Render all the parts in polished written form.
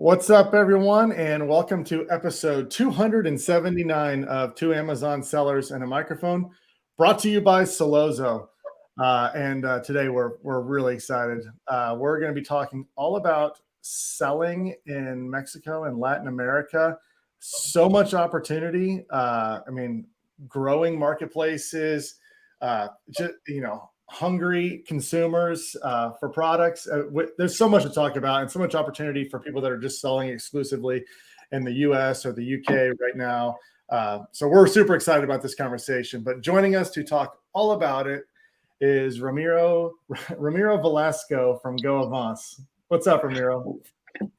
What's up, everyone, and welcome to episode 279 of Two Amazon Sellers and a Microphone, brought to you by Solozo. Today we're really excited. We're going to be talking all about selling in Mexico and Latin America. So much opportunity. Growing marketplaces. Hungry consumers for products. There's so much to talk about and so much opportunity for people that are just selling exclusively in the US or the UK right now. So we're super excited about this conversation. But joining us to talk all about it is Ramiro Velasco from Go Avance. What's up, Ramiro?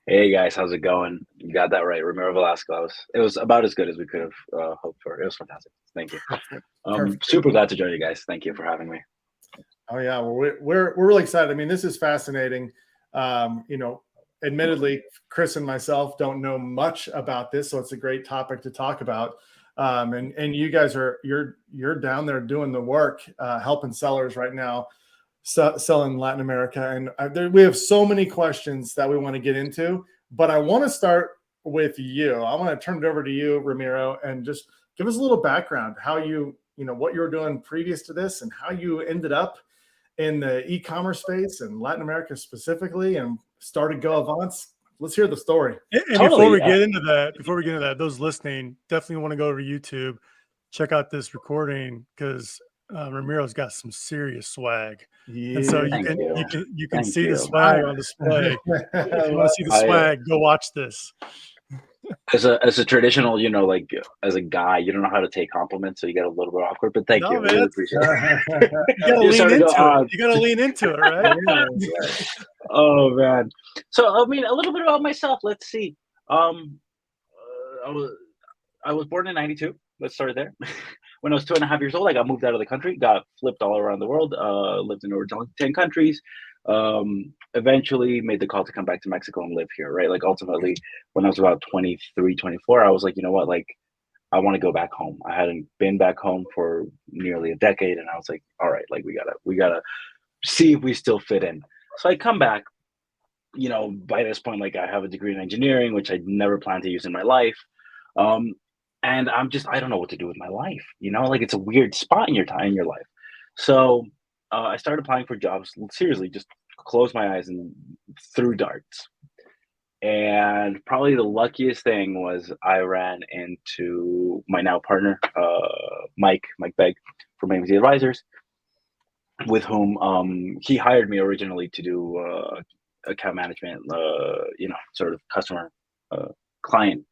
Hey guys, how's it going? You got that right, Ramiro Velasco. It was about as good as we could have hoped for. It was fantastic. Thank you. Perfect. Super glad to join you guys. Thank you for having me. Oh yeah, well, we're really excited. I mean, this is fascinating. Admittedly, Chris and myself don't know much about this, so it's a great topic to talk about. And you guys you're down there doing the work, helping sellers right now, selling Latin America, and we have so many questions that we want to get into. But I want to start with you. I want to turn it over to you, Ramiro, and just give us a little background, how what you were doing previous to this, and how you ended up in the e-commerce space and Latin America specifically, and started Go Avance. Let's hear the story. And totally, before we get into that, those listening definitely want to go over to YouTube, check out this recording because Ramiro's got some serious swag. Yeah. And so you can see the swag on display. If you want to see the swag, go watch this. As a traditional, as a guy, you don't know how to take compliments, so you get a little bit awkward. But thank you, I really appreciate it. You gotta lean into it, right? Yeah. Oh man. So a little bit about myself. Let's see. I was born in '92. Let's start there. When I was 2.5 years old, I got moved out of the country, got flipped all around the world, lived in over 10 countries. Eventually made the call to come back to Mexico and live here, right? Like ultimately, when I was about 23, 24, I was like, you know what, like I want to go back home. I hadn't been back home for nearly a decade, and I was like, all right, like we gotta see if we still fit in. So I come back, by this point, like I have a degree in engineering, which I never planned to use in my life. And I don't know what to do with my life, like it's a weird spot in your life. So I started applying for jobs, seriously, just closed my eyes and threw darts. And probably the luckiest thing was I ran into my now partner, Mike Begg from AMZ Advisors, with whom he hired me originally to do account management, sort of customer client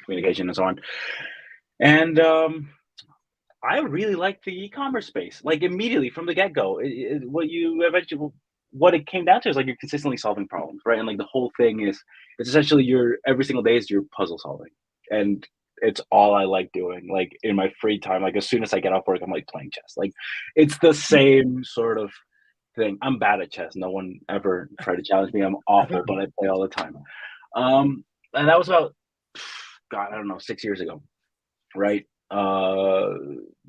communication and so on. And I really liked the e-commerce space, like immediately from the get-go. What it came down to is like you're consistently solving problems, right? And like the whole thing it's essentially every single day is your puzzle solving, and it's all I like doing. Like in my free time, like as soon as I get off work, I'm like playing chess. Like it's the same sort of thing. I'm bad at chess. No one ever tried to challenge me. I'm awful, but I play all the time. And that was about, God, I don't know, 6 years ago, right?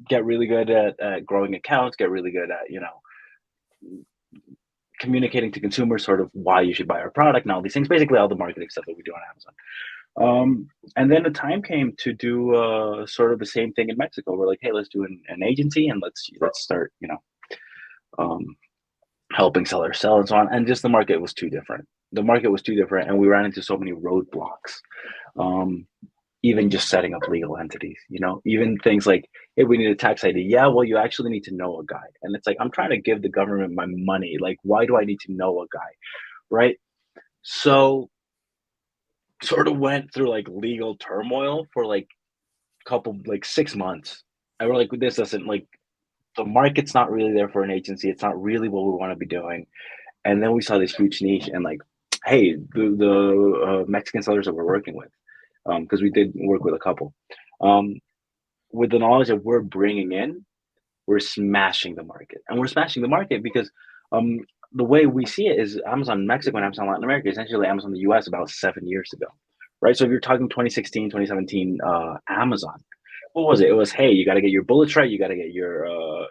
Get really good at growing accounts, get really good at, communicating to consumers sort of why you should buy our product and all these things, basically all the marketing stuff that we do on Amazon. And then the time came to do sort of the same thing in Mexico. We're like, hey, let's do an agency and let's start, helping sellers sell and so on. And just the market was too different. And we ran into so many roadblocks. Even just setting up legal entities, even things like, hey, we need a tax ID. Yeah, well, you actually need to know a guy. And it's like, I'm trying to give the government my money. Like, why do I need to know a guy? Right. So sort of went through like legal turmoil for like 6 months. And we're like, this doesn't, like, the market's not really there for an agency. It's not really what we want to be doing. And then we saw this huge niche and like, hey, the Mexican sellers that we're working with, because we did work with a couple, with the knowledge that we're bringing in, we're smashing the market. And we're smashing the market because the way we see it is Amazon Mexico and Amazon Latin America, essentially Amazon the US about 7 years ago, right? So if you're talking 2016, 2017, Amazon, what was it? It was, hey, you got to get your bullets right. You got to get your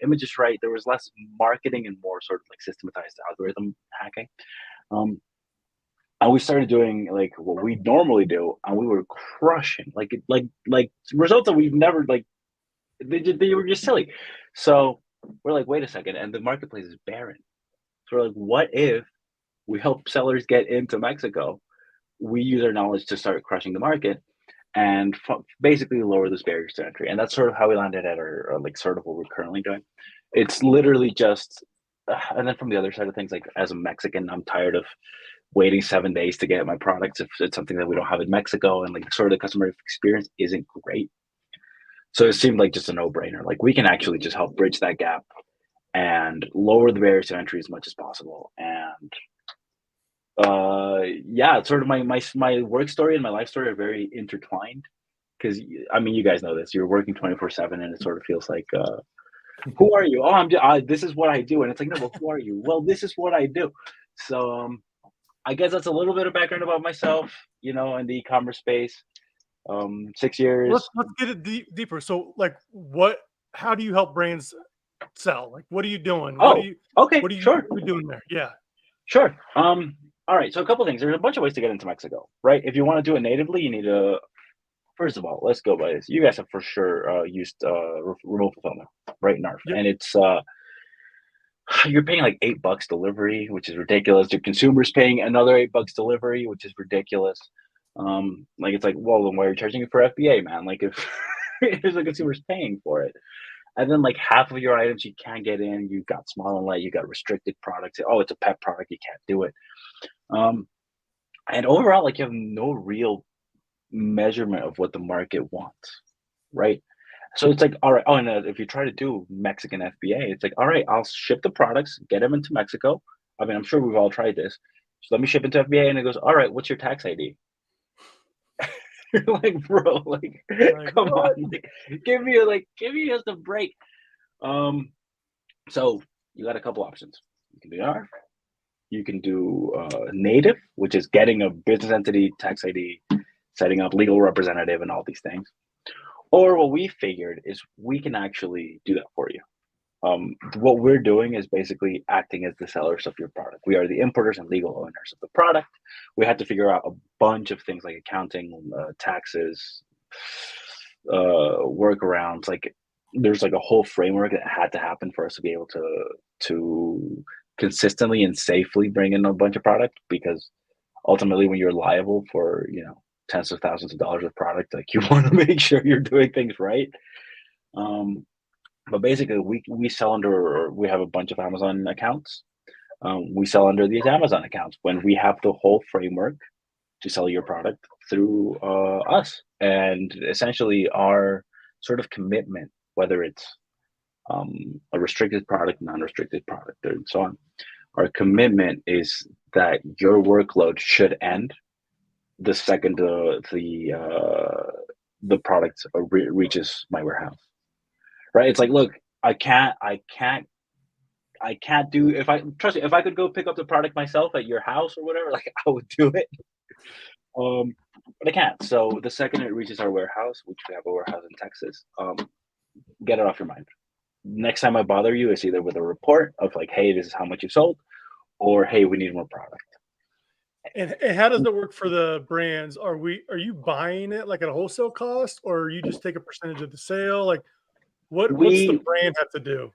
images right. There was less marketing and more sort of like systematized algorithm hacking. And we started doing like what we normally do, and we were crushing like results that we've never like they were just silly. So we're like, wait a second, and the marketplace is barren. So we're like, what if we help sellers get into Mexico? We use our knowledge to start crushing the market and basically lower those barriers to entry. And that's sort of how we landed at our like sort of what we're currently doing. It's literally just, and then from the other side of things, like as a Mexican, I'm tired of waiting 7 days to get my products if it's something that we don't have in Mexico, and like sort of the customer experience isn't great. So it seemed like just a no-brainer. Like we can actually just help bridge that gap and lower the barriers to entry as much as possible. And yeah, it's sort of my work story and my life story are very intertwined because I mean you guys know this. You're working 24/7, and it sort of feels like who are you? Oh, this is what I do, and it's like no, but who are you? Well, this is what I do. So I guess that's a little bit of background about myself, you know, in the e-commerce space. 6 years. Let's get it deeper. So, like, how do you help brands sell? Like, what are you doing? Oh, okay, what are you sure. doing there? Yeah. Sure. All right. So a couple things. There's a bunch of ways to get into Mexico, right? If you want to do it natively, you need to. First of all, let's go by this. You guys have for sure used remote fulfillment, right? NARF, Yep. and it's you're paying like $8 delivery, which is ridiculous. Your consumer's paying another $8 delivery, which is ridiculous. Like it's like, well, then why are you charging it for FBA, man? Like if if the consumer's paying for it. And then like half of your items you can't get in. You've got small and light. You got restricted products. Oh, it's a pet product. You can't do it. Um, and overall, like you have no real measurement of what the market wants, right? So it's like, all right. Oh, and if you try to do Mexican FBA, it's like, all right, I'll ship the products, get them into Mexico. I mean, I'm sure we've all tried this. So let me ship into FBA, and it goes, all right, what's your tax ID? You're like, bro, like, come on, like, give me just a break. So you got a couple options. You can do R. You can do native, which is getting a business entity, tax ID, setting up legal representative, and all these things. Or what we figured is we can actually do that for you. What we're doing is basically acting as the sellers of your product. We are the importers and legal owners of the product. We had to figure out a bunch of things like accounting, taxes, workarounds. Like there's like a whole framework that had to happen for us to be able to consistently and safely bring in a bunch of product, because ultimately when you're liable for, you know, tens of thousands of dollars of product, like you want to make sure you're doing things right. But basically we sell under, we have a bunch of Amazon accounts. We sell under these Amazon accounts when we have the whole framework to sell your product through us. And essentially our sort of commitment, whether it's a restricted product, non-restricted product, and so on, our commitment is that your workload should end the second the product reaches my warehouse. Right? It's like, look, I can't do, if I trust me, if I could go pick up the product myself at your house or whatever, like I would do it. But I can't. So the second it reaches our warehouse, which we have a warehouse in Texas, get it off your mind. Next time I bother you, it's either with a report of like, hey, this is how much you sold, or hey, we need more product. And how does it work for the brands? Are you buying it like at a wholesale cost, or you just take a percentage of the sale? Like what's the brand have to do?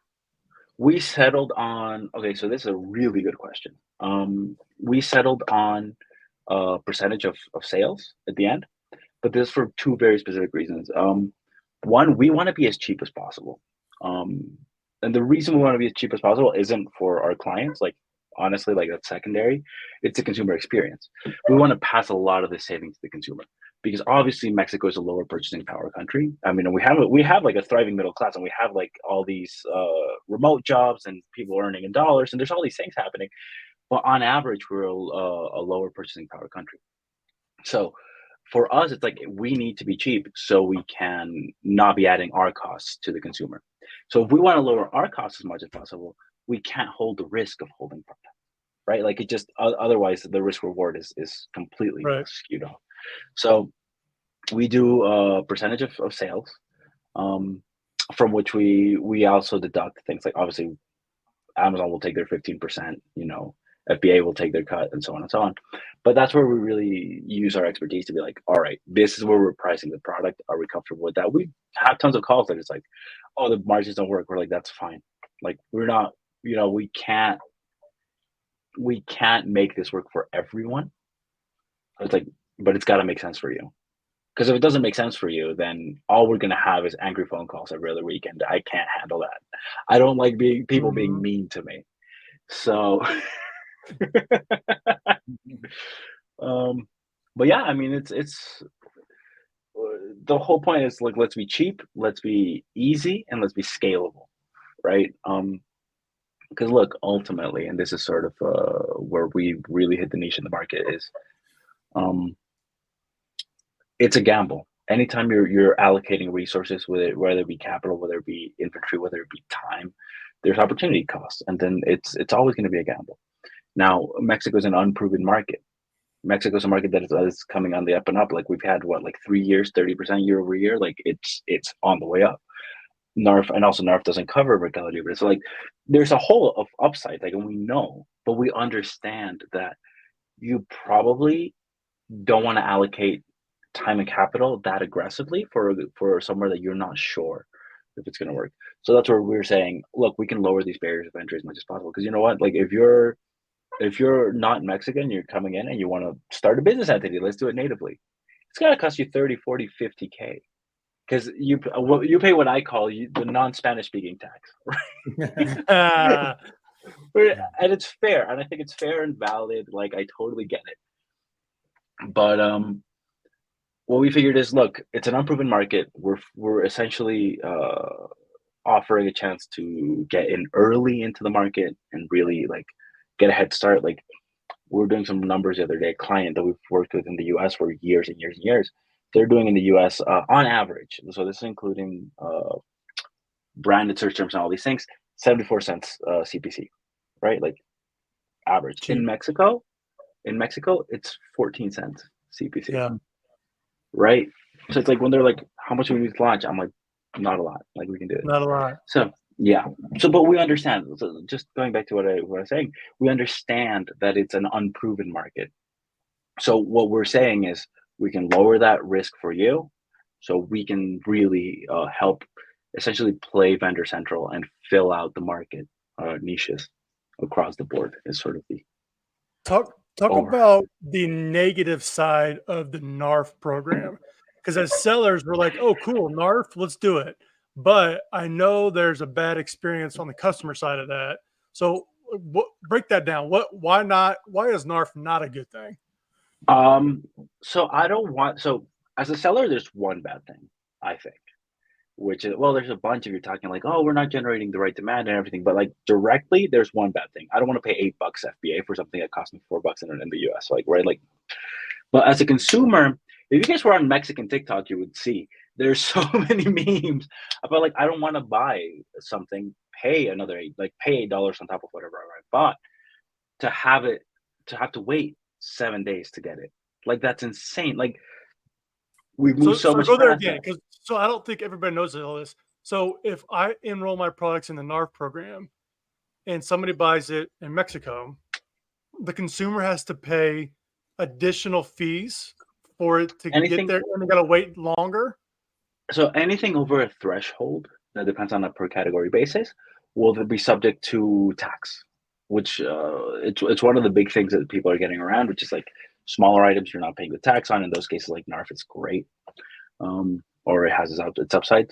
We settled on, okay, so this is a really good question. We settled on a percentage of sales at the end, but this is for two very specific reasons. One, we want to be as cheap as possible. And the reason we want to be as cheap as possible isn't for our clients. Like, honestly, like that's secondary. It's a consumer experience. We want to pass a lot of the savings to the consumer, because obviously Mexico is a lower purchasing power country. I mean, we have like a thriving middle class, and we have like all these remote jobs and people earning in dollars, and there's all these things happening. But on average, we're a lower purchasing power country. So for us, it's like we need to be cheap so we can not be adding our costs to the consumer. So if we want to lower our costs as much as possible, we can't hold the risk of holding product, right? Like it just otherwise the risk reward is completely skewed off. So we do a percentage of sales, from which we also deduct things like, obviously Amazon will take their 15%, you know, FBA will take their cut, and so on and so on. But that's where we really use our expertise to be like, all right, this is where we're pricing the product. Are we comfortable with that? We have tons of calls that it's like, oh, the margins don't work. We're like, that's fine. Like, we're not, we can't make this work for everyone. It's like, but it's got to make sense for you. Because if it doesn't make sense for you, then all we're gonna have is angry phone calls every other weekend. I can't handle that. I don't like people being mean to me. So, but yeah, I mean, it's the whole point is like, let's be cheap, let's be easy, and let's be scalable, right? Because look, ultimately, and this is sort of where we really hit the niche in the market is, it's a gamble. Anytime you're allocating resources, whether it be capital, whether it be inventory, whether it be time, there's opportunity costs, and then it's always going to be a gamble. Now, Mexico is an unproven market. Mexico is a market that is coming on the up and up. Like, we've had what, like 3 years, 30% year over year. Like, it's on the way up. NARF, and also NARF doesn't cover Mercado Libre. So like, there's a whole of upside, like, and we know, but we understand that you probably don't want to allocate time and capital that aggressively for somewhere that you're not sure if it's going to work. So that's where we're saying, look, we can lower these barriers of entry as much as possible. Because you know what, like, if you're not Mexican, you're coming in and you want to start a business entity, let's do it natively. It's going to cost you 30, 40, 50K. Because you pay what I call the non-Spanish speaking tax, right? And it's fair, and I think it's fair and valid. Like, I totally get it. But what we figured is, look, it's an unproven market. We're essentially offering a chance to get in early into the market and really like get a head start. Like, we were doing some numbers the other day. A client that we've worked with in the U.S. for years and years and years, they're doing in the U.S. On average. So this is including branded search terms and all these things. 74 cents CPC, right? Like, average. Cheap. In Mexico, it's 14 cents CPC. Yeah. Right. So it's like, when they're like, how much do we need to launch? I'm like, not a lot. Like, we can do it. Not a lot. So yeah. So, but we understand. So just going back to what I was saying, we understand that it's an unproven market. So what we're saying is, we can lower that risk for you, so we can really help essentially play vendor central and fill out the market niches across the board is sort of the Talk about the negative side of the NARF program, because as sellers, we're like, oh, cool, NARF, let's do it. But I know there's a bad experience on the customer side of that. So break that down. Why is NARF not a good thing? So as a seller, there's one bad thing, I think, which is, well, there's a bunch of you talking like, oh, we're not generating the right demand and everything, but like, directly, there's one bad thing. I don't want to pay $8 FBA for something that cost me $4 in the US, like, right? Like, but as a consumer, if you guys were on Mexican TikTok, you would see there's so many memes about like, I don't want to buy something, pay another pay $8 on top of whatever I bought to have to wait 7 days to get it. Like, that's insane. Like, we've moved so much. Go there again, because I don't think everybody knows all this. So if I enroll my products in the NARF program and somebody buys it in Mexico, the consumer has to pay additional fees for it to get there, and they got to wait longer. So anything over a threshold that depends on a per category basis will be subject to tax, which it's one of the big things that people are getting around, which is like, smaller items you're not paying the tax on. In those cases, like NARF, it's great, or it has its upside.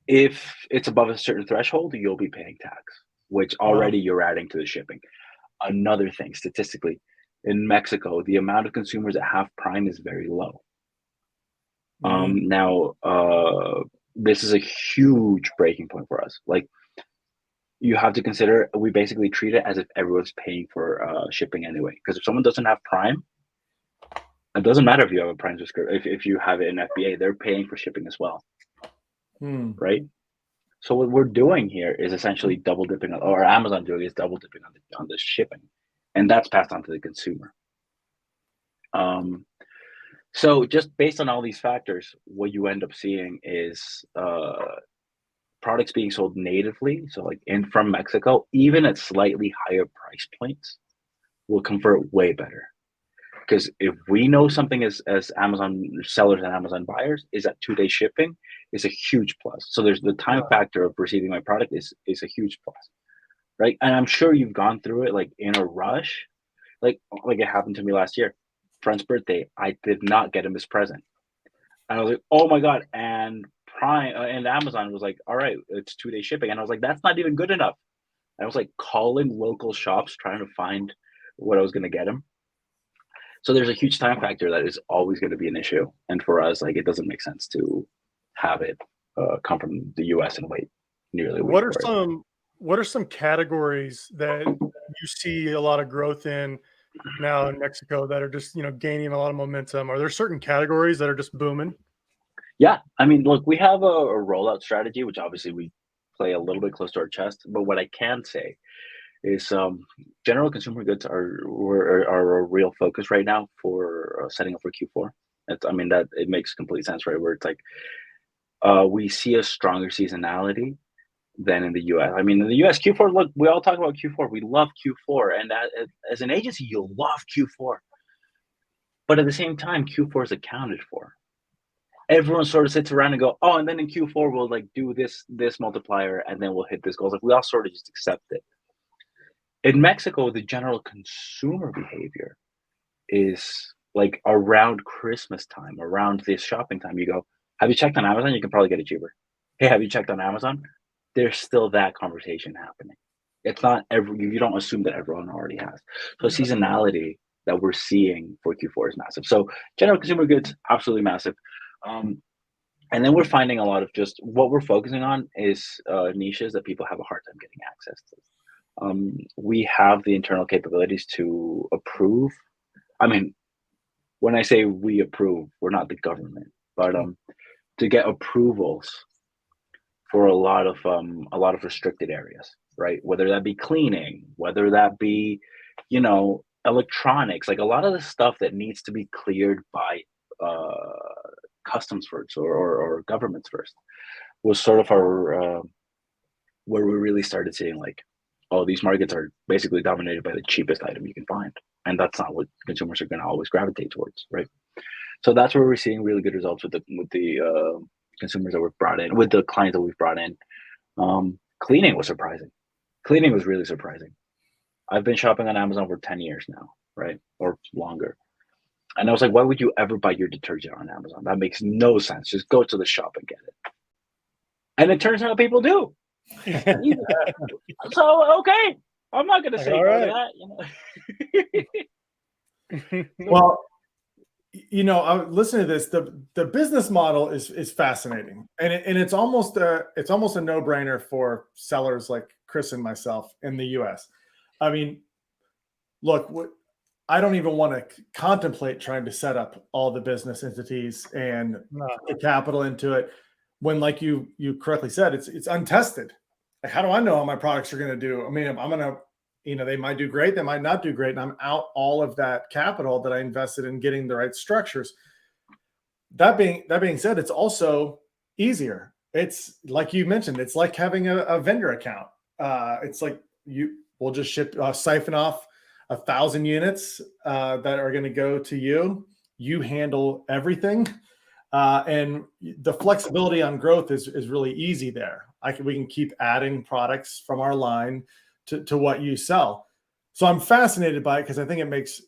If it's above a certain threshold, you'll be paying tax, which already you're adding to the shipping. Another thing, statistically, in Mexico, the amount of consumers that have Prime is very low. Now, this is a huge breaking point for us. Like, you have to consider, we basically treat it as if everyone's paying for shipping anyway. Because if someone doesn't have Prime, it doesn't matter if you have a Prime subscription. If you have it in FBA, they're paying for shipping as well, right? So what we're doing here is essentially double dipping, or Amazon doing is double dipping on the shipping, and that's passed on to the consumer. So just based on all these factors, what you end up seeing is products being sold natively, so like in from Mexico, even at slightly higher price points, will convert way better. Because if we know something as Amazon sellers and Amazon buyers is that 2-day shipping is a huge plus. So there's the time factor of receiving my product is a huge plus, right? And I'm sure you've gone through it like in a rush, like it happened to me last year. Friend's birthday, I did not get him his present. And I was like, oh my God. And Prime and Amazon was like, all right, it's 2-day shipping. And I was like, that's not even good enough. I was like calling local shops trying to find what I was going to get him. So there's a huge time factor that is always going to be an issue. And for us, like, it doesn't make sense to have it come from the US and wait nearly a week. What are some categories that you see a lot of growth in now in Mexico that are just, gaining a lot of momentum? Are there certain categories that are just booming? Yeah. I mean, look, we have a rollout strategy, which obviously we play a little bit close to our chest. But what I can say is general consumer goods are a real focus right now for setting up for Q4. That it makes complete sense, right? Where it's like we see a stronger seasonality than in the US. I mean, in the US, Q4, look, we all talk about Q4. We love Q4. And as an agency, you'll love Q4. But at the same time, Q4 is accounted for. Everyone sort of sits around and go, oh, and then in Q4, we'll like do this multiplier and then we'll hit this goal. Like we all sort of just accept it. In Mexico, the general consumer behavior is like around Christmas time, around this shopping time. You go, have you checked on Amazon? You can probably get it cheaper. Hey, have you checked on Amazon? There's still that conversation happening. It's not you don't assume that everyone already has. So seasonality that we're seeing for Q4 is massive. So general consumer goods, absolutely massive. And then we're finding a lot of just what we're focusing on is niches that people have a hard time getting access to. We have the internal capabilities to approve. I mean, when I say we approve, we're not the government, but to get approvals for a lot of restricted areas, right? Whether that be cleaning, whether that be, electronics, like a lot of the stuff that needs to be cleared by customs first or governments first was sort of our where we really started seeing like, oh, these markets are basically dominated by the cheapest item you can find. And that's not what consumers are going to always gravitate towards, right? So that's where we're seeing really good results with the consumers that we've brought in, with the clients that we've brought in. Cleaning was surprising. Cleaning was really surprising. I've been shopping on Amazon for 10 years now, right? Or longer. And I was like, why would you ever buy your detergent on Amazon? That makes no sense. Just go to the shop and get it. And it turns out people do. So, okay. I'm not going to say no to that. Well, I listen to this. The business model is fascinating, and it's almost a no-brainer for sellers like Chris and myself in the U.S. I mean, look, I don't even want to contemplate trying to set up all the business entities and put capital into it when, like you correctly said, it's untested. Like, how do I know how my products are going to do? I mean, I'm going to, they might do great, they might not do great, and I'm out all of that capital that I invested in getting the right structures. That being said, it's also easier. It's like you mentioned, it's like having a vendor account. It's like we'll just siphon off 1,000 units that are going to go to you. You handle everything. And the flexibility on growth is really easy there. We can keep adding products from our line to what you sell. So I'm fascinated by it because I think it makes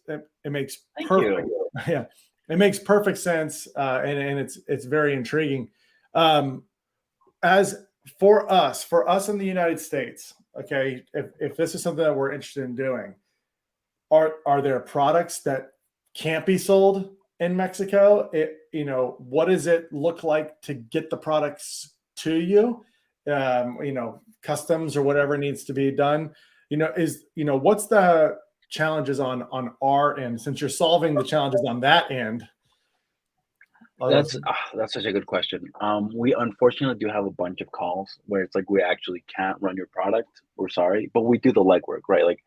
perfect. Yeah, it makes perfect sense. And it's very intriguing. As for us in the United States, okay, if this is something that we're interested in doing, are there products that can't be sold in Mexico? What does it look like to get the products to you? Customs or whatever needs to be done. What's the challenges on our end, since you're solving the challenges on that end? That's such a good question. We unfortunately do have a bunch of calls where it's like, we actually can't run your product. We're sorry, but we do the legwork, right? Like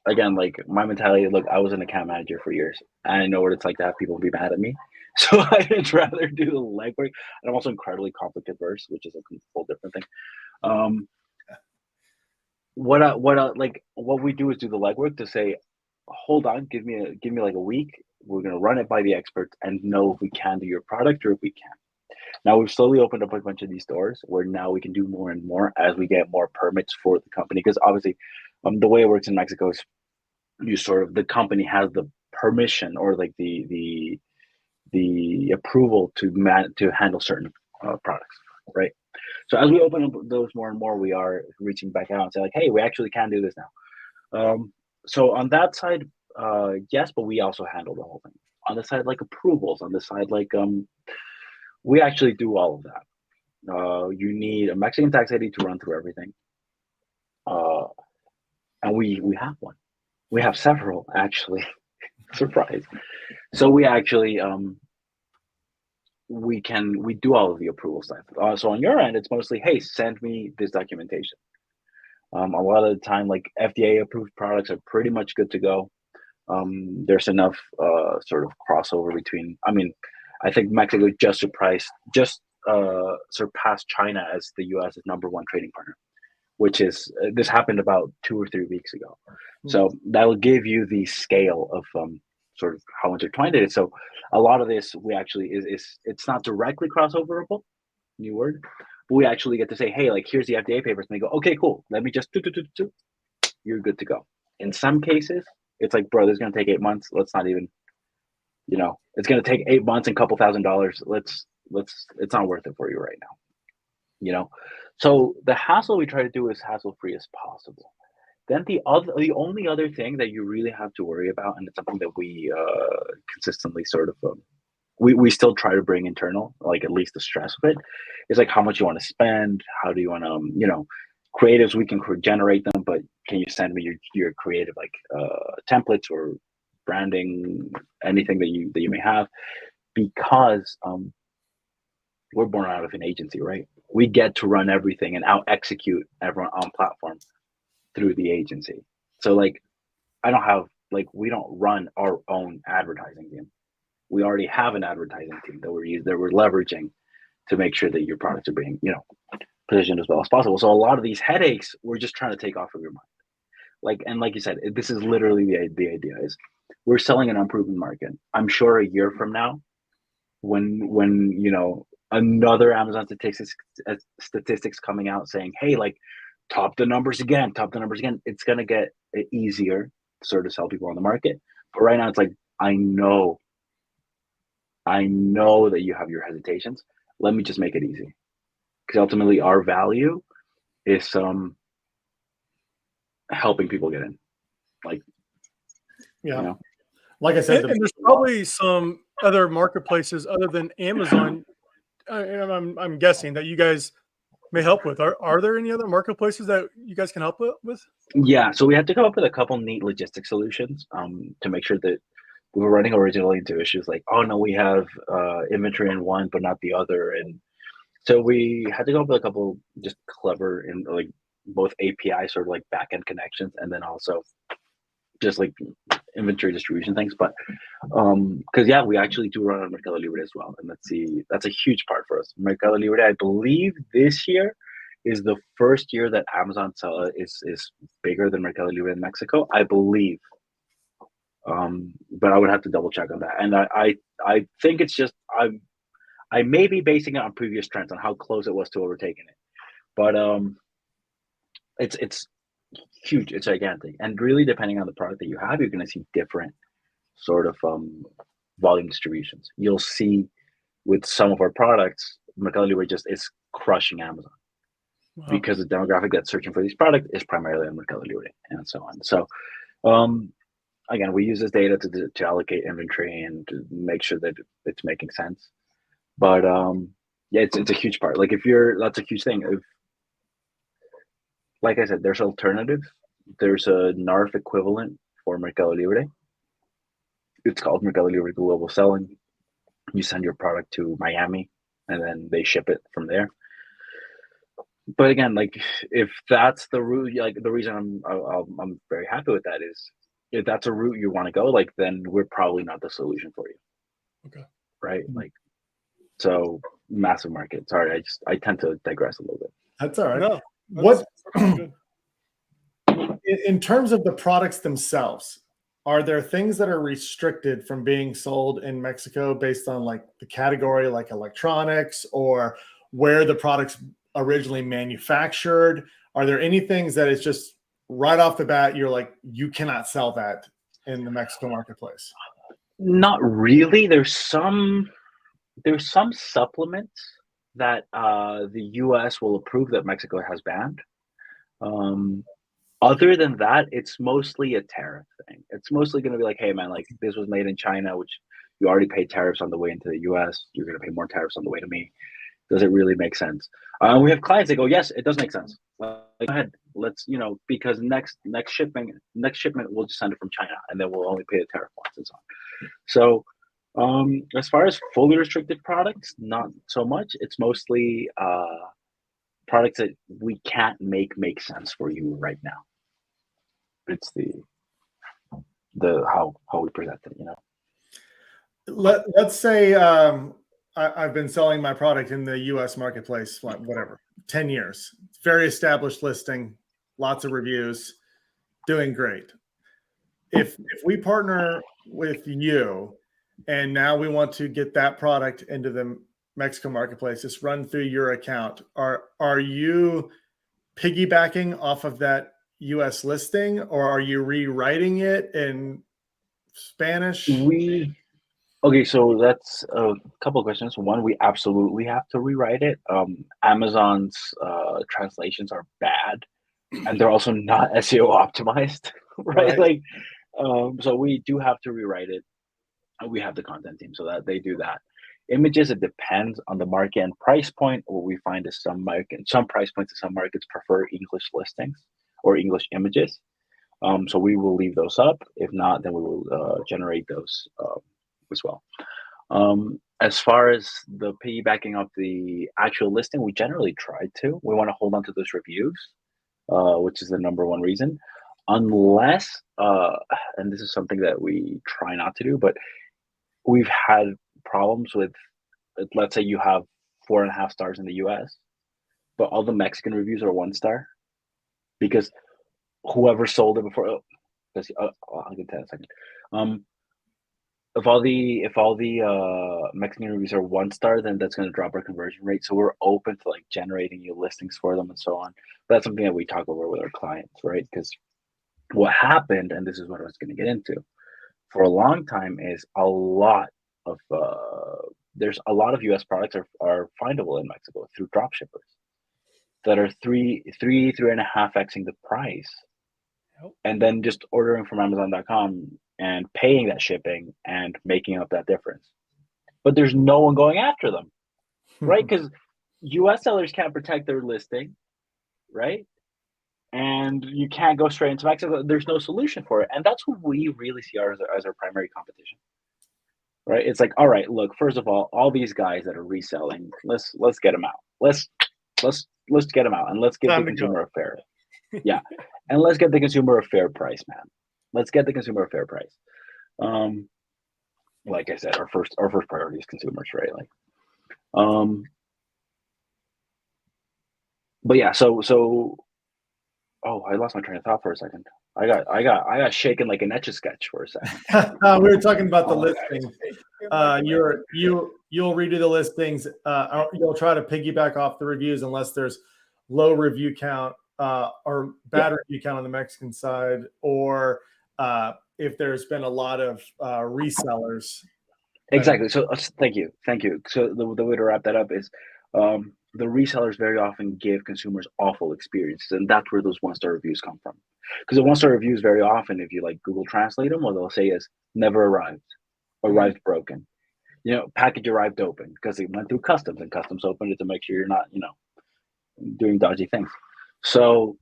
again, like my mentality, look, I was an account manager for years. I know what it's like to have people be mad at me. So I'd rather do the legwork. And I'm also incredibly conflict averse, which is a whole different thing. Um, what we do is do the legwork to say, hold on, give me like a week. We're gonna run it by the experts and know if we can do your product or if we can't. Now we've slowly opened up a bunch of these stores where now we can do more and more as we get more permits for the company. Because obviously, the way it works in Mexico is you sort of the company has the permission or like the approval to handle certain products, right? So as we open up those more and more, we are reaching back out and say like, hey, we actually can do this now. So on that side, yes, but we also handle the whole thing. On the side like approvals, on the side like we actually do all of that. You need a Mexican tax ID to run through everything, and we have one. We have several actually. Surprise. So we actually we do all of the approval stuff. So on your end, it's mostly, hey, send me this documentation. A lot of the time, like FDA approved products are pretty much good to go. There's enough sort of crossover between. I mean, I think Mexico just surpassed China as the U.S.'s #1 trading partner, which is this happened about 2 or 3 weeks ago. So that will give you the scale of sort of how intertwined it is. So a lot of this we actually is it's not directly crossoverable, new word, but we actually get to say, hey, like here's the FDA papers, and they go, okay, cool. Let me just do. You're good to go. In some cases, it's like, bro, this is gonna take 8 months. Let's not even, it's gonna take 8 months and a couple $1,000. Let's it's not worth it for you right now. So the hassle we try to do as hassle free as possible. Then the only other thing that you really have to worry about, and it's something that we consistently sort of we still try to bring internal, like at least the stress of it, is like how much you want to spend, how do you want to creatives, we can generate them, but can you send me your creative like templates or branding, anything that you may have, because we're born out of an agency, right? We get to run everything and out execute everyone on platform through the agency. So like we don't run our own advertising team. We already have an advertising team that we're leveraging to make sure that your products are being, positioned as well as possible. So a lot of these headaches we're just trying to take off of your mind. Like you said, this is literally the idea is we're selling an unproven market. I'm sure a year from now, when another Amazon statistics coming out saying, hey, like top the numbers again, it's going to get easier to sort of sell people on the market. But right now it's like, I know that you have your hesitations. Let me just make it easy. Because ultimately our value is helping people get in. Like, like I said, and there's probably some other marketplaces other than Amazon. I'm guessing that you guys may help with. Are there any other marketplaces that you guys can help with? Yeah, so we had to come up with a couple neat logistic solutions to make sure that we were running originally into issues like, oh no, we have inventory in one but not the other, and so we had to come up with a couple just clever and like both API sort of like backend connections, and then also just like inventory distribution things. But because we actually do run on Mercado Libre as well, and that's a huge part for us. Mercado Libre, I believe this year is the first year that Amazon is bigger than Mercado Libre in Mexico, I believe. But I would have to double check on that. And I think it's just I may be basing it on previous trends on how close it was to overtaking it. But it's huge, it's gigantic. And really depending on the product that you have, you're gonna see different sort of volume distributions. You'll see with some of our products, Mercado Libre just is crushing Amazon. Wow. Because the demographic that's searching for these products is primarily on Mercado Libre and so on. So again, we use this data to allocate inventory and to make sure that it's making sense. But it's a huge part. Like that's a huge thing. Like I said, there's alternatives. There's a NARF equivalent for Mercado Libre. It's called Mercado Libre Global Selling. You send your product to Miami, and then they ship it from there. But again, like if that's the route, like the reason I'm very happy with that is if that's a route you want to go, like then we're probably not the solution for you, Okay. right? Like so massive market. Sorry, I tend to digress a little bit. That's all right. No, What good. in terms of the products themselves, are there things that are restricted from being sold in Mexico based on like the category, like electronics, or where the products originally manufactured? Are there any things that is just right off the bat, you're like, you cannot sell that in the Mexico marketplace? Not really. There's some supplements that the U.S. will approve that Mexico has banned. Other than that, it's mostly a tariff thing. It's mostly going to be like, hey, man, like this was made in China, which you already paid tariffs on the way into the U.S. You're going to pay more tariffs on the way to me. Does it really make sense? We have clients that go, yes, it does make sense. Like, go ahead, let's, because next shipment, we'll just send it from China, and then we'll only pay the tariff once and so on. So as far as fully restricted products, not so much. It's mostly products that we can't make sense for you right now. It's the how we present it, Let's say I've been selling my product in the U.S. marketplace, whatever, 10 years. Very established listing, lots of reviews, doing great. If we partner with you, and now we want to get that product into the Mexico marketplace, just run through your account. Are you piggybacking off of that U.S. listing, or are you rewriting it in Spanish? Okay, so that's a couple of questions. One, we absolutely have to rewrite it. Amazon's translations are bad, and they're also not SEO optimized, right? Like, so we do have to rewrite it. We have the content team so that they do that. Images, it depends on the market and price point. What we find is some price points in some markets prefer English listings or English images. So we will leave those up. If not, then we will generate those as well. As far as the piggybacking of the actual listing, we generally try to. We want to hold on to those reviews, which is the number one reason. Unless, and this is something that we try not to do, but we've had problems with, let's say you have 4.5 stars in the US, but all the Mexican reviews are 1 star because whoever sold it before. I'll get to that in a second. If all the Mexican reviews are 1 star, then that's going to drop our conversion rate. So we're open to like generating new listings for them and so on. But that's something that we talk over with our clients, right? Because what happened, and this is what I was going to get into, for a long time is there's a lot of US products are findable in Mexico through dropshippers that are 3.5xing the price, and then just ordering from Amazon.com and paying that shipping and making up that difference. But there's no one going after them, right? Because US sellers can't protect their listing, right? And you can't go straight into Mexico. There's no solution for it. And that's what we really see as our primary competition, right? It's like, all right, look, first of all these guys that are reselling, let's get them out. Let's get them out, and let's give the consumer a fair, and let's get the consumer a fair price, man. Let's get the consumer a fair price. Like I said, our first priority is consumers, right? Like, but yeah, so. Oh, I lost my train of thought for a second. I got shaken like an Etch-a-Sketch for a second. We were talking about the listing. You'll redo the listings. You'll try to piggyback off the reviews unless there's low review count or bad review count on the Mexican side, or if there's been a lot of resellers. Exactly. So thank you. So the way to wrap that up is the resellers very often give consumers awful experiences, and that's where those 1-star reviews come from. Because the 1-star reviews very often, if you like Google Translate them, what they'll say is never arrived, arrived broken, package arrived open, because it went through customs and customs opened it to make sure you're not, doing dodgy things. So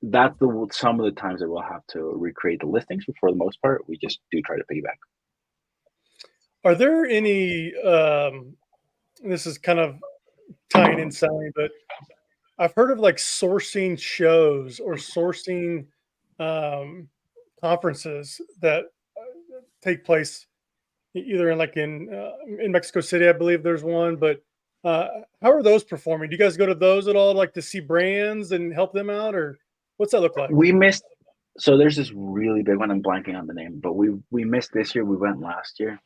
that's some of the times that we'll have to recreate the listings, but for the most part, we just do try to piggyback. Are there any? This is kind of tying in, Sally, but I've heard of like sourcing shows or sourcing um, conferences that take place either in Mexico City, I believe there's one. But how are those performing? Do you guys go to those at all, like to see brands and help them out, or what's that look like? We missed. So there's this really big one. I'm blanking on the name, but we missed this year. We went last year.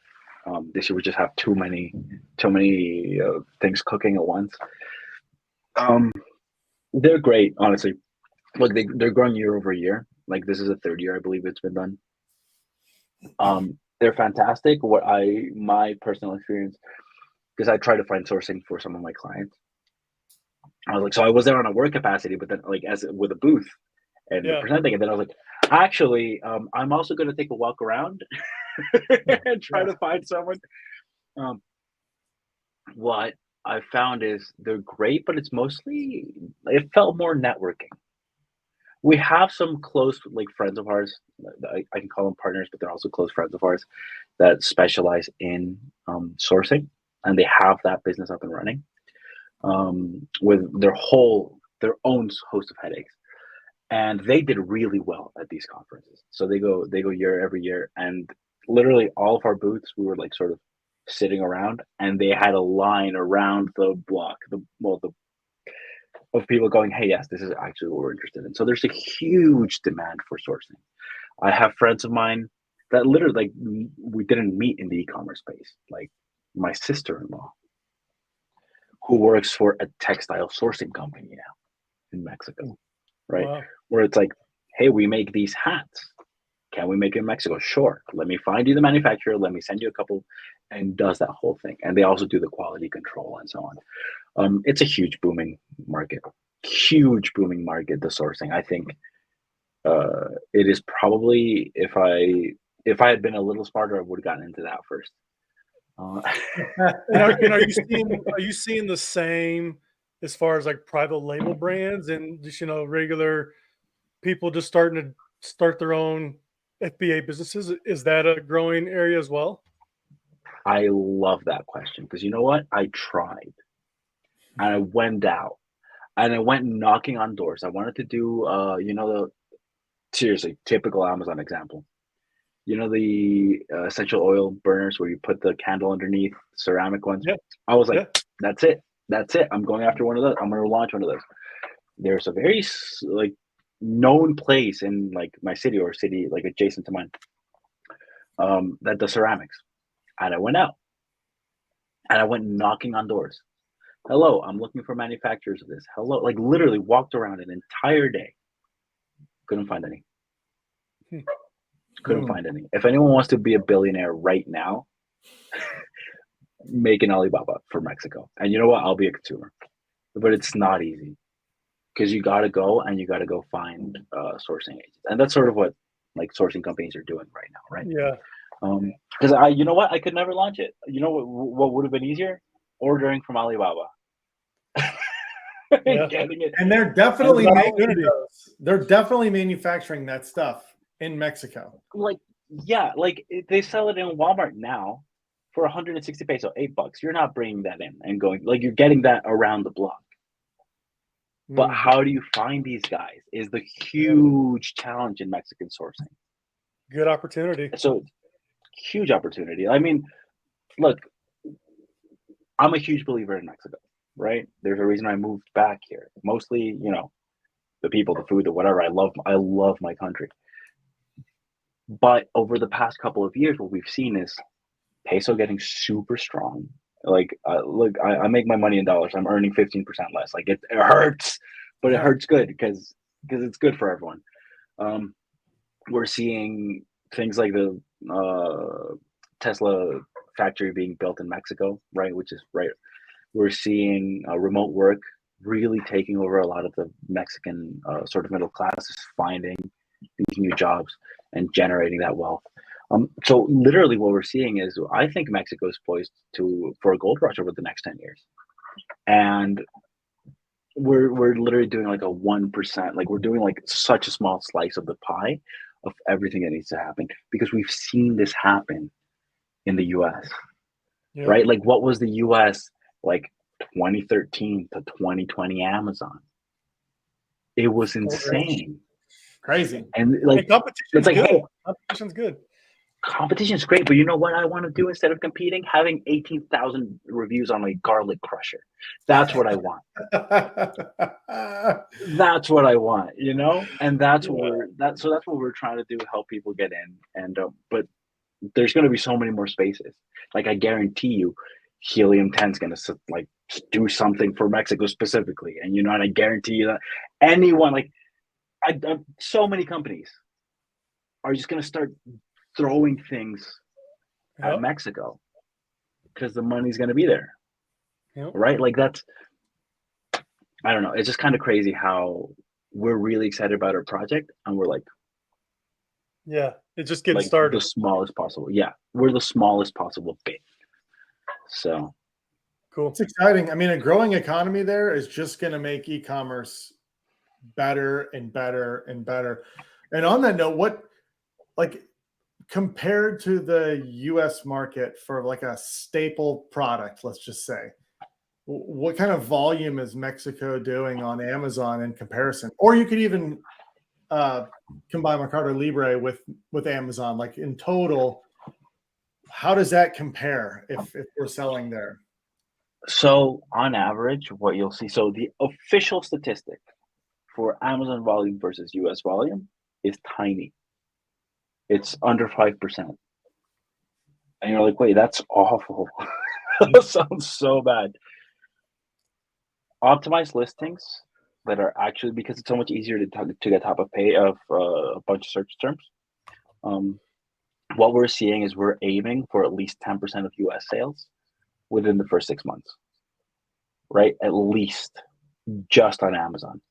This year we just have too many things cooking at once. They're great, honestly. Look, they're growing year over year. Like this is the third year I believe it's been done. They're fantastic. My personal experience, because I try to find sourcing for some of my clients. I was like, so I was there on a work capacity, but then like as with a booth and presenting, and then I was like, actually, I'm also going to take a walk around and try to find someone. What I found is they're great, but it felt more networking. We have some close like friends of ours. I can call them partners, but they're also close friends of ours that specialize in sourcing, and they have that business up and running with their own host of headaches. And they did really well at these conferences. So they go every year, and literally all of our booths we were like sort of sitting around, and they had a line around the block, of people going, hey, yes, this is actually what we're interested in. So there's a huge demand for sourcing. I have friends of mine that literally like we didn't meet in the e-commerce space, like my sister-in-law who works for a textile sourcing company now in Mexico, right? Wow. Where it's like, hey, we make these hats. Can we make it in Mexico? Sure. Let me find you the manufacturer. Let me send you a couple, and does that whole thing. And they also do the quality control and so on. It's a huge booming market, the sourcing. I think it is probably, if I had been a little smarter, I would have gotten into that first. And are you seeing the same as far as like private label brands and just regular people just starting to start their own FBA businesses? Is that a growing area as well? I love that question because you know what? I tried and I went out and I went knocking on doors. I wanted to do seriously, typical Amazon example. You know the essential oil burners where you put the candle underneath, ceramic ones? Yeah. I was like, That's it. I'm going after one of those. I'm going to launch one of those. There's a very like known place in like my city or city like adjacent to mine that does ceramics. And I went out and I went knocking on doors. Hello, I'm looking for manufacturers of this. Hello, like literally walked around an entire day. Couldn't find any. Couldn't find any. If anyone wants to be a billionaire right now, make an Alibaba for Mexico. And you know what? I'll be a consumer. But it's not easy because you got to go find sourcing agents. And that's sort of what like sourcing companies are doing right now, right? Yeah. Because you know what? I could never launch it. You know what would have been easier? Ordering from Alibaba. Getting it. And they're definitely making those. They're definitely manufacturing that stuff in Mexico. Like they sell it in Walmart now for 160 peso, $8. You're not bringing that in and going like you're getting that around the block. But how do you find these guys is the huge challenge in Mexican sourcing. Good opportunity. So huge opportunity. I mean, look, I'm a huge believer in Mexico, right? There's a reason I moved back here. Mostly, the people, the food, the whatever. I love my country. But over the past couple of years, what we've seen is peso getting super strong. Like, look, I make my money in dollars. I'm earning 15% less. Like it hurts, but it hurts good because it's good for everyone. We're seeing things like the Tesla factory being built in Mexico, right? Which is right. We're seeing remote work really taking over a lot of the Mexican sort of middle classes, finding these new jobs and generating that wealth. So literally what we're seeing is I think Mexico is poised for a gold rush over the next 10 years. And we're literally doing like a 1%, like we're doing like such a small slice of the pie of everything that needs to happen because we've seen this happen in the US, right? Like what was the US like 2013 to 2020 Amazon? It was So rich. insane. Crazy. And like, And competition's it's like, good. hey, Competition's good. competition's great, but you know what I want to do instead of competing? Having 18,000 reviews on my garlic crusher. That's what I want. That's what I want, you know? And that's what that's what we're trying to do, help people get in. And but there's going to be so many more spaces. Like, I guarantee you, Helium 10 is going to like do something for Mexico specifically. And, you know, and I guarantee you that anyone, like, so many companies are just going to start throwing things at Mexico because the money's going to be there. Right? Like, that's, I don't know. It's just kind of crazy how we're really excited about our project and we're like, it's just getting like started. the smallest possible. Yeah, we're the smallest possible bit. So cool. It's exciting. I mean, a growing economy there is just going to make e-commerce better and better and better. And on that note, what, like, compared to the US market for like a staple product, let's just say, what kind of volume is Mexico doing on Amazon in comparison? Or you could even combine Mercado Libre with Amazon, like in total, how does that compare if we're selling there? So on average, what you'll see, so the official statistic for Amazon volume versus US volume is tiny. It's under 5%. And you're like, wait, that's awful. That sounds so bad. Optimized listings that are actually, because it's so much easier to get top of pay of a bunch of search terms. What we're seeing is we're aiming for at least 10% of US sales within the first 6 months, right? At least, just on Amazon.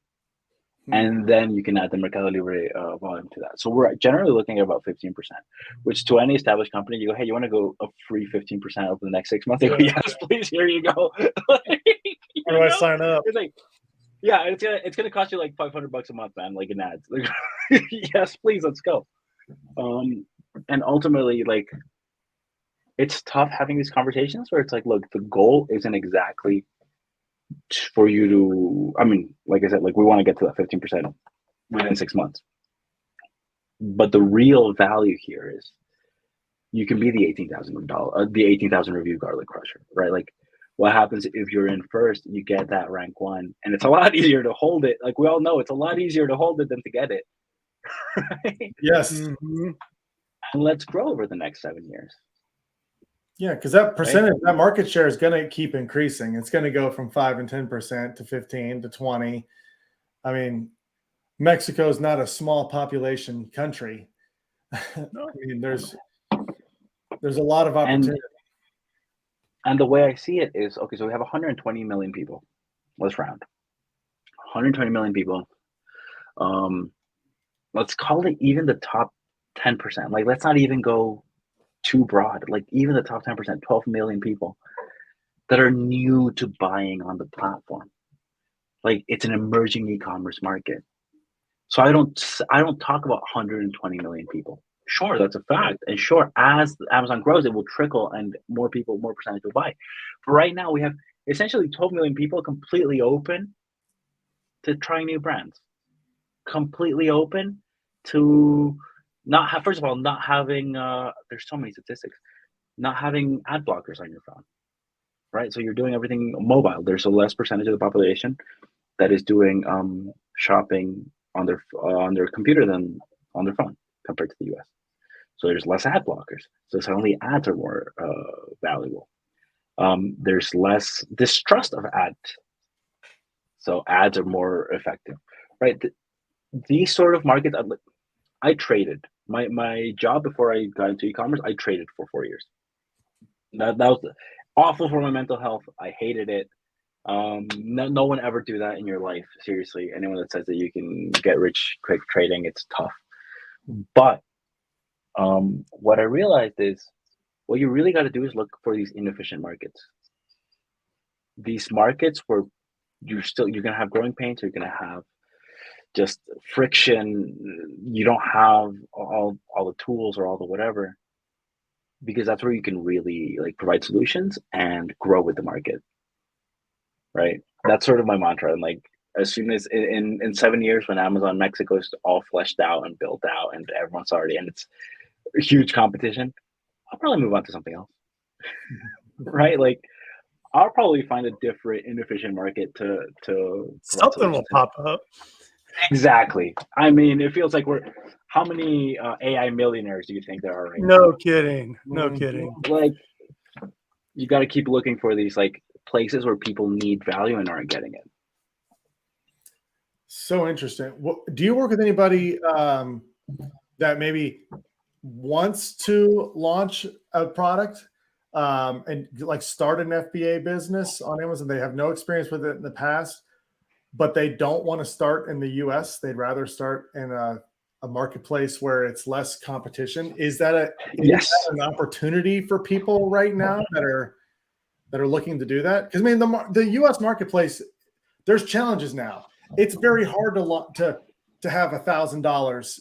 And then you can add the Mercado Libre volume to that. So we're generally looking at about 15%, which to any established company, you go, hey, you want to go a free 15% over the next 6 months? They go, yes, please, here you go. How do I sign up? It's like, yeah, it's gonna cost you like $500 a month, man, like in ads. Like, yes, please, let's go. And ultimately, like, it's tough having these conversations where it's like, look, the goal isn't exactly for you to, I mean, like I said, like, we want to get to that 15% within 6 months. But the real value here is you can be the $18,000 review garlic crusher, right? Like, what happens if you're in first, you get that rank 1, and it's a lot easier to hold it. Like, we all know it's a lot easier to hold it than to get it. Right? Yes. Mm-hmm. And let's grow over the next 7 years. Yeah, because that percentage, that market share is going to keep increasing. It's going to go from 5 and 10% to 15 to 20. I mean, Mexico is not a small population country. No. I mean, there's a lot of opportunity. And the way I see it is, okay, so we have 120 million people. Let's round. 120 million people. Let's call it even the top 10%. Like, let's not even go too broad. Like, even the top 10%, 12 million people that are new to buying on the platform. Like, it's an emerging e-commerce market. So I don't talk about 120 million people. Sure, that's a fact. And sure, as Amazon grows, it will trickle and more percentage will buy. But right now we have essentially 12 million people completely open to trying new brands. Completely open to not have, first of all, not having, there's so many statistics, not having ad blockers on your phone, right? So you're doing everything mobile. There's a less percentage of the population that is doing shopping on their computer than on their phone compared to the US. So there's less ad blockers. So suddenly ads are more valuable. There's less distrust of ads. So ads are more effective, right? These sort of markets, I traded. My job before I got into e-commerce, I traded for 4 years. That was awful for my mental health. I hated it. No one ever do that in your life. Seriously, anyone that says that you can get rich quick trading, it's tough. But what I realized is what you really got to do is look for these inefficient markets. These markets where you're gonna have growing pains, you're gonna have just friction. You don't have all the tools or all the whatever, because that's where you can really like provide solutions and grow with the market. Right? That's sort of my mantra. And like, as soon as in 7 years, when Amazon Mexico is all fleshed out and built out and everyone's already, and it's a huge competition, I'll probably move on to something else. Right? Like, I'll probably find a different inefficient market to provide Something will solutions in. pop up. Exactly. I mean, it feels like how many AI millionaires do you think there are right now? No kidding. No kidding. Like, you got to keep looking for these like places where people need value and aren't getting it. So interesting. Do you work with anybody that maybe wants to launch a product and like start an FBA business on Amazon? They have no experience with it in the past, but they don't want to start in the US. They'd rather start in a marketplace where it's less competition. Is that Yes. an opportunity for people right now that are looking to do that? Because I mean, the US marketplace, there's challenges now. It's very hard to have $1,000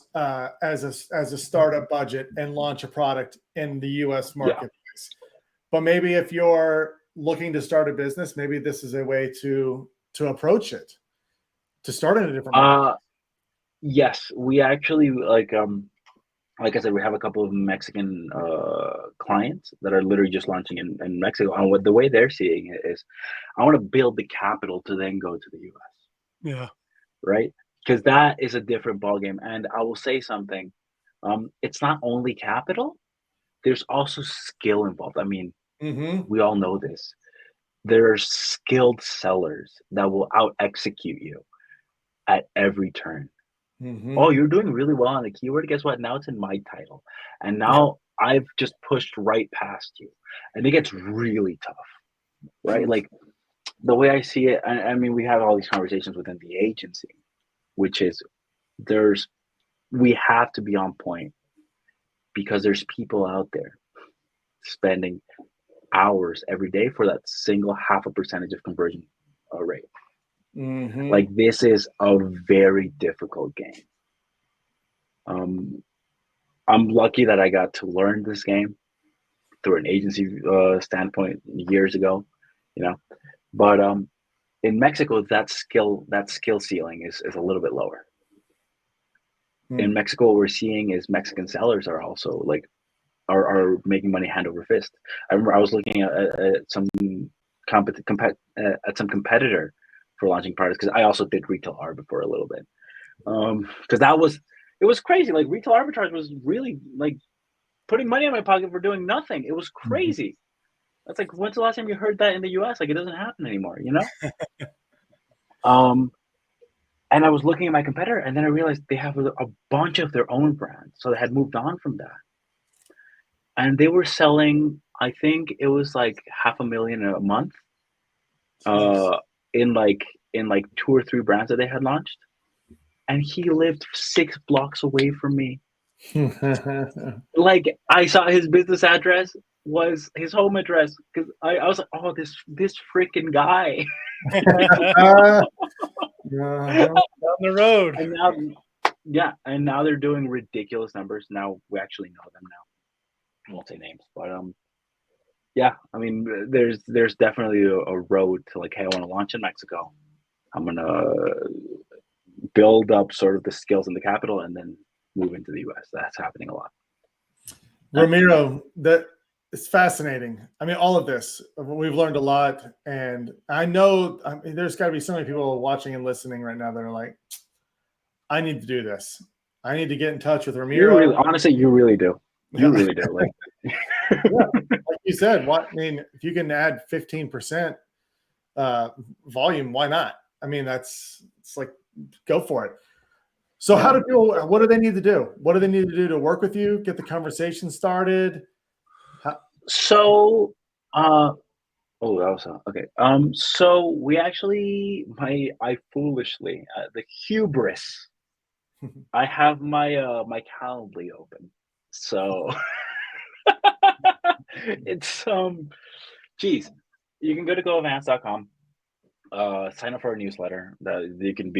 as a startup budget and launch a product in the US marketplace. Yeah. But maybe if you're looking to start a business, maybe this is a way to approach it, to start in a different market. Yes, we actually like I said, we have a couple of Mexican clients that are literally just launching in Mexico. And the way they're seeing it is, I want to build the capital to then go to the US. Yeah. Right? Because that is a different ballgame. And I will say something. It's not only capital, there's also skill involved. I mean, we all know this. There are skilled sellers that will out execute you at every turn. Oh, you're doing really well on a keyword. Guess what? Now it's in my title. And now I've just pushed right past you. And it gets really tough, right? Like, the way I see it, I mean, we have all these conversations within the agency, which is we have to be on point, because there's people out there spending hours every day for that single 0.5% of conversion rate. Like, this is a very difficult game. I'm lucky that I got to learn this game through an agency standpoint years ago, you know. But in Mexico, that skill ceiling is a little bit lower. In Mexico, what we're seeing is Mexican sellers are also like are making money hand over fist. I remember I was looking at some some competitor for launching products, because I also did retail arb for a little bit. Because it was crazy. Like, retail arbitrage was really like putting money in my pocket for doing nothing. It was crazy. That's like, when's the last time you heard that in the US? Like, it doesn't happen anymore, you know? And I was looking at my competitor, and then I realized they have a bunch of their own brands. So they had moved on from that. And they were selling, I think it was like $500,000 a month in like 2 or 3 brands that they had launched. And he lived 6 blocks away from me. Like, I saw his business address was his home address, because I was like, oh, this freaking guy. Down the road. And now, and now they're doing ridiculous numbers. Now we actually know them now. I won't say names, but yeah, I mean, there's definitely a road to like, hey, I want to launch in Mexico. I'm gonna build up sort of the skills in the capital and then move into the US. That's happening a lot. Ramiro, that it's fascinating. I mean, all of this, we've learned a lot. And I know, I mean, there's got to be so many people watching and listening right now that are like, I need to do this. I need to get in touch with Ramiro. Honestly, you really do. You really do. Like, like you said, I mean, if you can add 15% volume, why not? I mean, it's like, go for it. So what do they need to do? What do they need to do to work with you, get the conversation started? So, okay. So we actually, I foolishly, the hubris, I have my my Calendly open. So it's geez, you can go to goadvance.com, sign up for our newsletter. That we can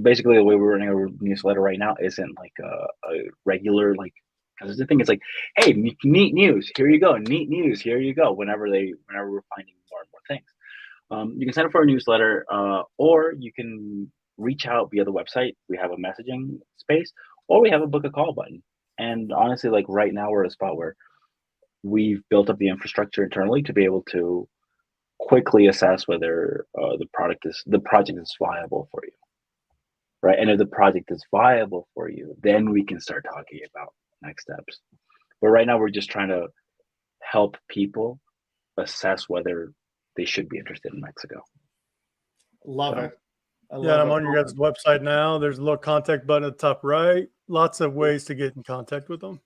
basically, the way we're running our newsletter right now isn't like a regular, like, because the thing is like, hey, neat news, here you go. Neat news, here you go. Whenever we're finding more and more things, You can sign up for our newsletter, or you can reach out via the website. We have a messaging space, or we have a book a call button. And honestly, like right now, we're at a spot where we've built up the infrastructure internally to be able to quickly assess whether the project is viable for you, right? And if the project is viable for you, then we can start talking about next steps. But right now, we're just trying to help people assess whether they should be interested in Mexico. Love it. Yeah, I'm on your guys' website now. There's a little contact button at the top right. Lots of ways to get in contact with them.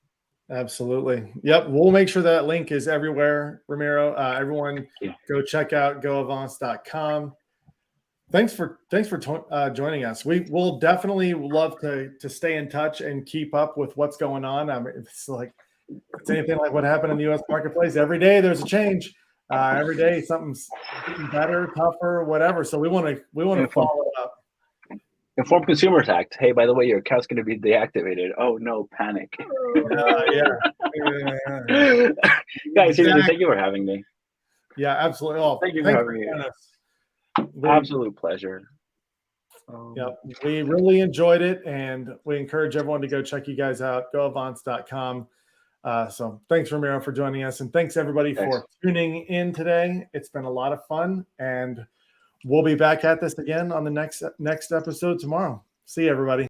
Absolutely. Yep. We'll make sure that link is everywhere, Ramiro. Everyone go check out goavance.com. Thanks for joining us. We will definitely love to stay in touch and keep up with what's going on. It's anything like what happened in the U.S. marketplace. Every day there's a change. Every day something's getting better, tougher, whatever. So we want to follow up. Informed Consumers Act. Hey, by the way, your account's going to be deactivated. Oh no, panic. Guys, seriously, thank you for having me. Yeah, absolutely. Oh, thank you for having me. Absolute pleasure. Yeah, we really enjoyed it, and we encourage everyone to go check you guys out, goavance.com. So thanks, Ramiro, for joining us, and thanks everybody for tuning in today. It's been a lot of fun, and we'll be back at this again on the next episode tomorrow. See you, everybody.